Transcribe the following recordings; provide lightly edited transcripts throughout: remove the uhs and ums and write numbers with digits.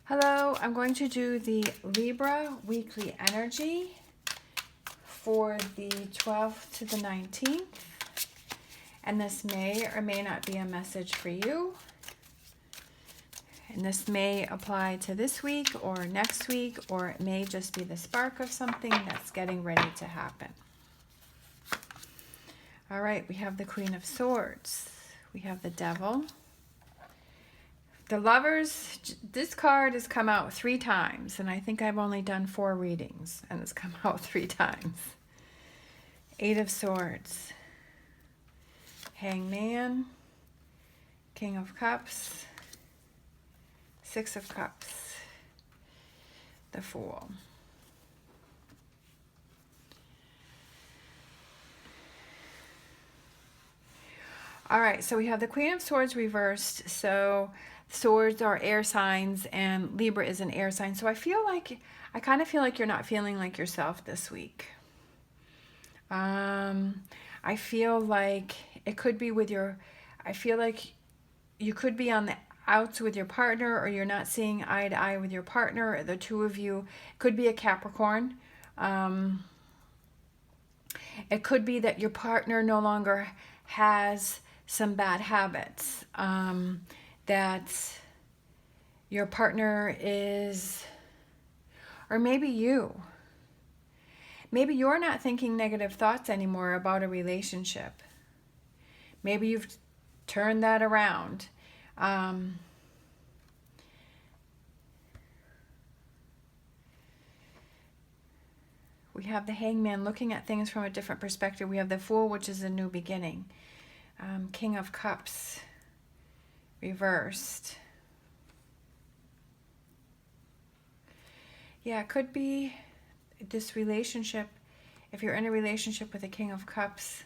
Hello, I'm going to do the Libra weekly energy for the 12th to the 19th. And this may or may not be a message for you. And this may apply to this week or next week, or it may just be the spark of something that's getting ready to happen. All right, we have the Queen of Swords. We have the Devil. The Lovers, this card has come out 3 times, and I think I've only done 4 readings, and it's come out 3 times. 8 of Swords, Hangman, King of Cups, 6 of Cups, the Fool. All right, so we have the Queen of Swords reversed. So swords are air signs and Libra is an air sign. So I kind of feel like you're not feeling like yourself this week. I feel like it could be I feel like you could be on the outs with your partner, or you're not seeing eye to eye with your partner, or the two of you. It could be a Capricorn. It could be that your partner no longer has some bad habits, that your partner is, or maybe you're not thinking negative thoughts anymore about a relationship. Maybe you've turned that around. We have the Hangman looking at things from a different perspective. We have the Fool, which is a new beginning. King of Cups reversed. Yeah, it could be this relationship. If you're in a relationship with a King of Cups,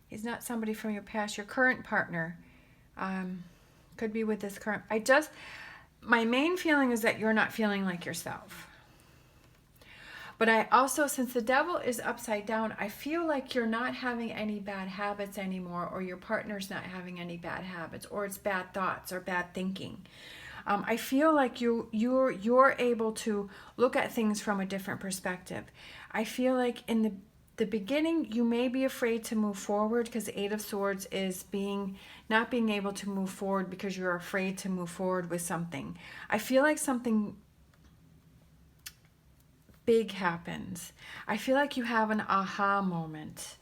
he's not somebody from your past. Your current partner could be with this current. My main feeling is that you're not feeling like yourself. But I also, since the Devil is upside down, I feel like you're not having any bad habits anymore, or your partner's not having any bad habits, or it's bad thoughts or bad thinking. I feel like you're able to look at things from a different perspective. I feel like in the beginning, you may be afraid to move forward, because the 8 of Swords is not being able to move forward because you're afraid to move forward with something. I feel like something big happens. I feel like you have an aha moment.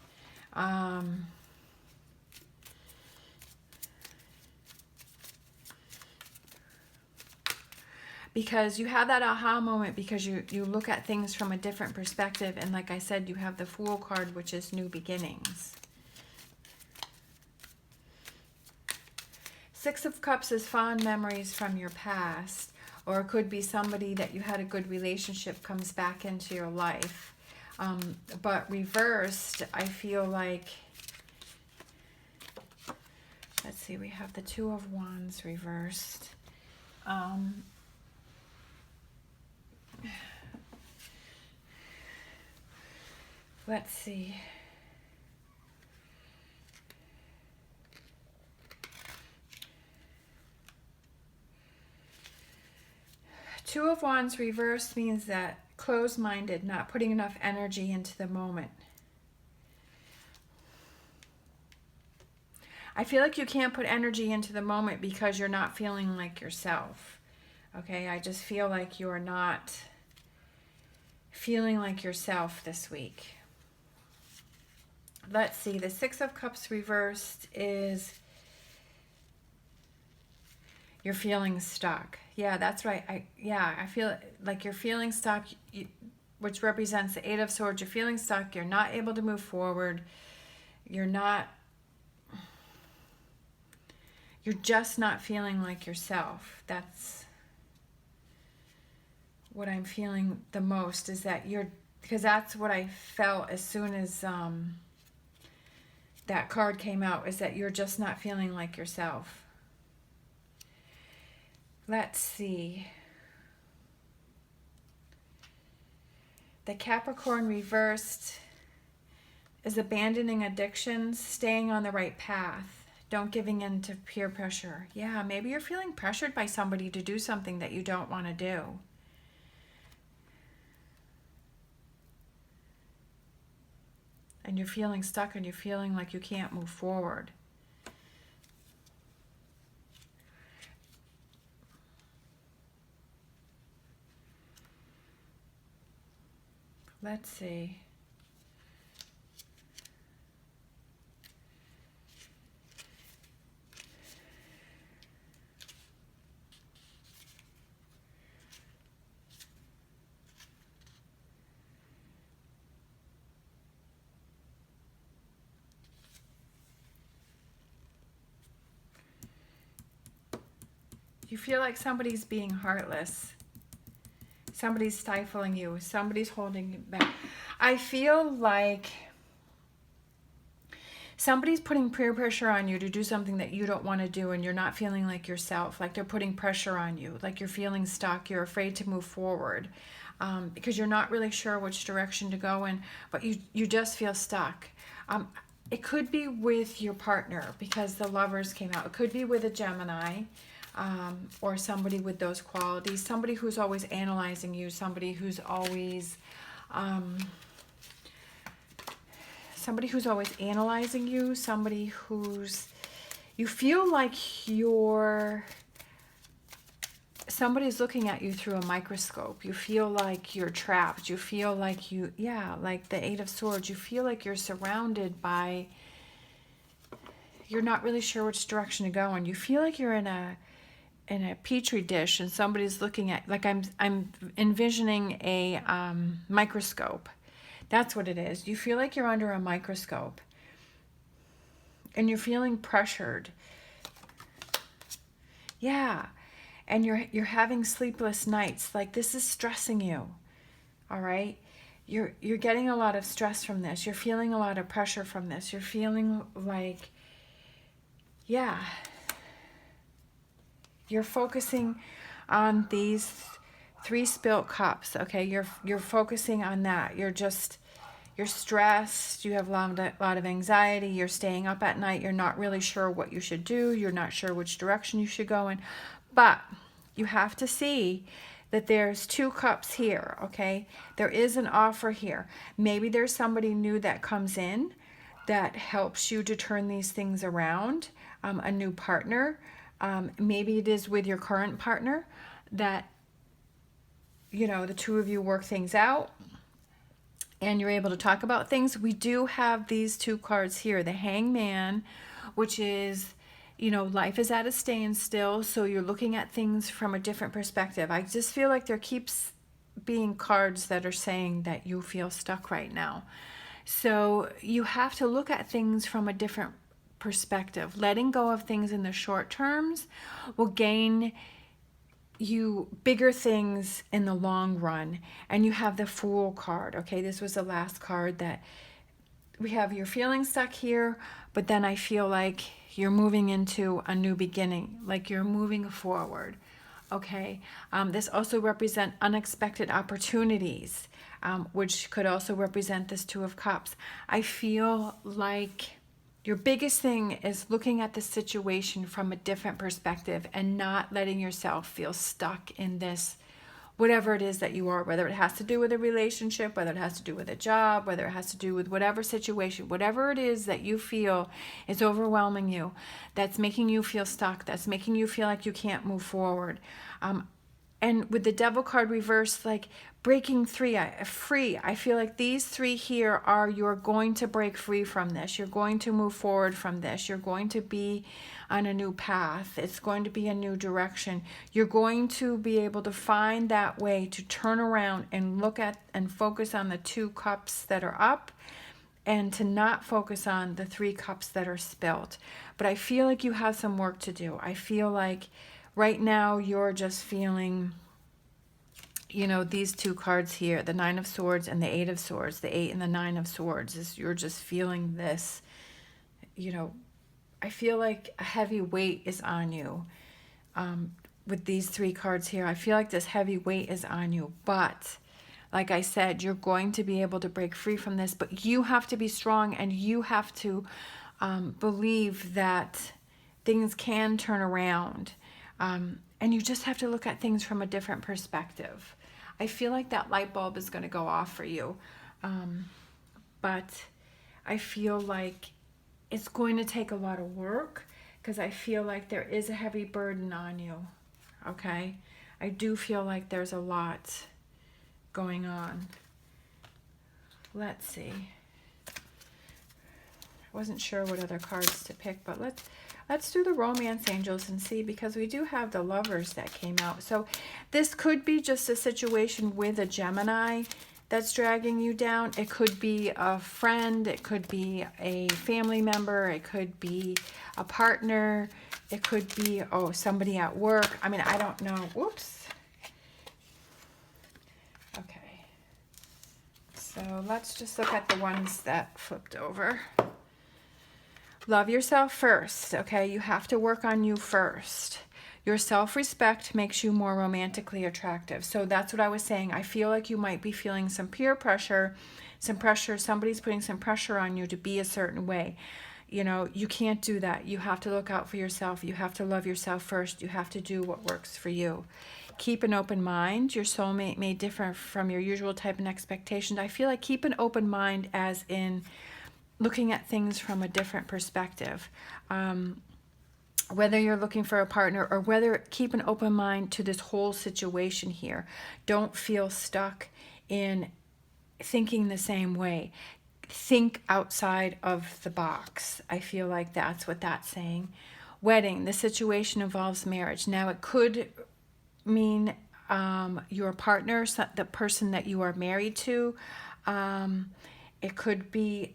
Because you have that aha moment because you look at things from a different perspective. And like I said, you have the Fool card, which is new beginnings. 6 of Cups is fond memories from your past. Or it could be somebody that you had a good relationship comes back into your life. But reversed, I feel like, let's see, we have the 2 of Wands reversed. Let's see. Two of Wands reversed means that closed-minded, not putting enough energy into the moment. I feel like you can't put energy into the moment because you're not feeling like yourself. Okay, I just feel like you're not feeling like yourself this week. Let's see, the 6 of Cups reversed is you're feeling stuck. Yeah, that's right. I feel like you're feeling stuck, which represents the 8 of Swords. You're feeling stuck. You're not able to move forward. You're just not feeling like yourself. That's what I'm feeling the most, is that because that's what I felt as soon as that card came out, is that you're just not feeling like yourself. Let's see. The Capricorn reversed is abandoning addictions, staying on the right path, Don't giving in to peer pressure. Yeah, maybe you're feeling pressured by somebody to do something that you don't want to do. And you're feeling stuck and you're feeling like you can't move forward. Let's see. You feel like somebody's being heartless. Somebody's stifling you. Somebody's holding you back. I feel like somebody's putting peer pressure on you to do something that you don't want to do, and you're not feeling like yourself. Like they're putting pressure on you. Like you're feeling stuck. You're afraid to move forward because you're not really sure which direction to go in, but you just feel stuck. It could be with your partner because the Lovers came out. It could be with a Gemini. Or somebody with those qualities, somebody who's always analyzing you, somebody who's always analyzing you, somebody who's, you feel like somebody's looking at you through a microscope. You feel like you're trapped. You feel like like the Eight of Swords, you feel like you're surrounded by, you're not really sure which direction to go, and you feel like you're in a petri dish and somebody's looking at, like I'm envisioning a microscope. That's what it is. You feel like you're under a microscope and you're feeling pressured. Yeah. And you're having sleepless nights. Like this is stressing you. All right? You're getting a lot of stress from this. You're feeling a lot of pressure from this. You're feeling like, yeah, you're focusing on these 3 spilt cups, okay? You're focusing on that. You're stressed. You have a lot of anxiety. You're staying up at night. You're not really sure what you should do. You're not sure which direction you should go in. But you have to see that there's 2 cups here, okay? There is an offer here. Maybe there's somebody new that comes in that helps you to turn these things around, a new partner. Maybe it is with your current partner that, the two of you work things out and you're able to talk about things. We do have these 2 cards here. The Hangman, which is, life is at a standstill. So you're looking at things from a different perspective. I just feel like there keeps being cards that are saying that you feel stuck right now. So you have to look at things from a different perspective. Letting go of things in the short terms will gain you bigger things in the long run. And you have the Fool card. Okay, this was the last card that we have. You're feeling stuck here, but then I feel like you're moving into a new beginning, like you're moving forward. Okay, this also represents unexpected opportunities, which could also represent this 2 of Cups. I feel like your biggest thing is looking at the situation from a different perspective and not letting yourself feel stuck in this, whatever it is that you are, whether it has to do with a relationship, whether it has to do with a job, whether it has to do with whatever situation, whatever it is that you feel is overwhelming you, that's making you feel stuck, that's making you feel like you can't move forward. And with the Devil card reversed, like breaking free, I feel like these 3 here are, you're going to break free from this. You're going to move forward from this. You're going to be on a new path. It's going to be a new direction. You're going to be able to find that way to turn around and look at and focus on the 2 cups that are up, and to not focus on the 3 cups that are spilt. But I feel like you have some work to do. I feel like right now you're just feeling, these 2 cards here, the 9 of Swords and the 8 of Swords, the 8 and the 9 of Swords, is you're just feeling this, I feel like a heavy weight is on you. With these 3 cards here, I feel like this heavy weight is on you, but like I said, you're going to be able to break free from this, but you have to be strong and you have to believe that things can turn around. And you just have to look at things from a different perspective. I feel like that light bulb is going to go off for you. But I feel like it's going to take a lot of work, because I feel like there is a heavy burden on you. Okay? I do feel like there's a lot going on. Let's see. I wasn't sure what other cards to pick, but let's do the romance angels and see, because we do have the lovers that came out. So this could be just a situation with a Gemini that's dragging you down. It could be a friend, it could be a family member, it could be a partner, it could be, oh, somebody at work. I mean, I don't know. Whoops. Okay. So let's just look at the ones that flipped over. Love yourself first, okay? You have to work on you first. Your self-respect makes you more romantically attractive. So that's what I was saying. I feel like you might be feeling some peer pressure, somebody's putting some pressure on you to be a certain way. You know, you can't do that. You have to look out for yourself. You have to love yourself first. You have to do what works for you. Keep an open mind. Your soulmate may differ from your usual type and expectations. I feel like keep an open mind as in looking at things from a different perspective. Whether you're looking for a partner or whether, keep an open mind to this whole situation here. Don't feel stuck in thinking the same way. Think outside of the box. I feel like that's what that's saying. Wedding, the situation involves marriage. Now it could mean your partner, the person that you are married to. It could be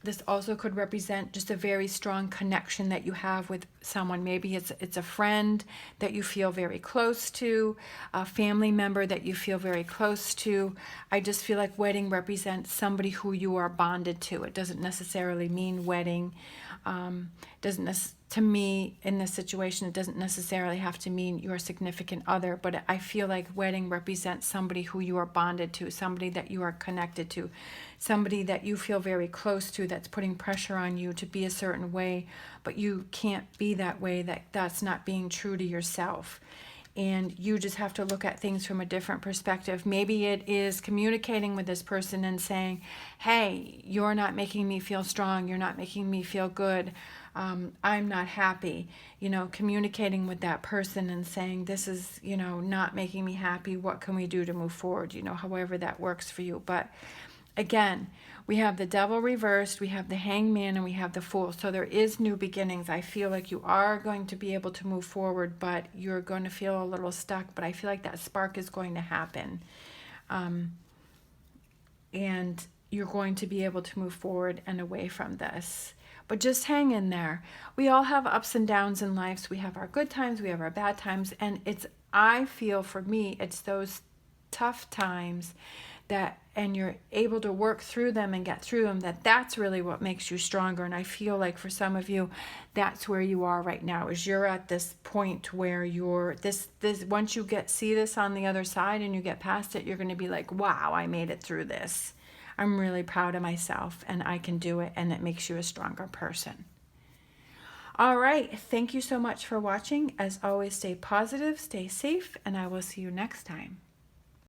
this also could represent just a very strong connection that you have with someone. Maybe it's a friend that you feel very close to, a family member that you feel very close to. I just feel like wedding represents somebody who you are bonded to. It doesn't necessarily mean wedding. To me, in this situation, it doesn't necessarily have to mean your significant other, but I feel like wedding represents somebody who you are bonded to, somebody that you are connected to, somebody that you feel very close to, that's putting pressure on you to be a certain way, but you can't be that way. That's not being true to yourself. And you just have to look at things from a different perspective. Maybe it is communicating with this person and saying, hey, you're not making me feel strong. You're not making me feel good. I'm not happy. You know, communicating with that person and saying, this is, you know, not making me happy. What can we do to move forward? You know, however that works for you. But again, we have the Devil reversed, we have the Hangman, and we have the Fool. So there is new beginnings. I feel like you are going to be able to move forward, but you're going to feel a little stuck. But I feel like that spark is going to happen. And you're going to be able to move forward and away from this. But just hang in there. We all have ups and downs in life. We have our good times, we have our bad times. And I feel for me, it's those tough times and you're able to work through them and get through them, that's really what makes you stronger. And I feel like for some of you, that's where you are right now, is you're at this point where you're this once you see this on the other side and you get past it, you're going to be like, wow, I made it through this. I'm really proud of myself and I can do it, and it makes you a stronger person. All right, thank you so much for watching. As always, stay positive, stay safe, and I will see you next time.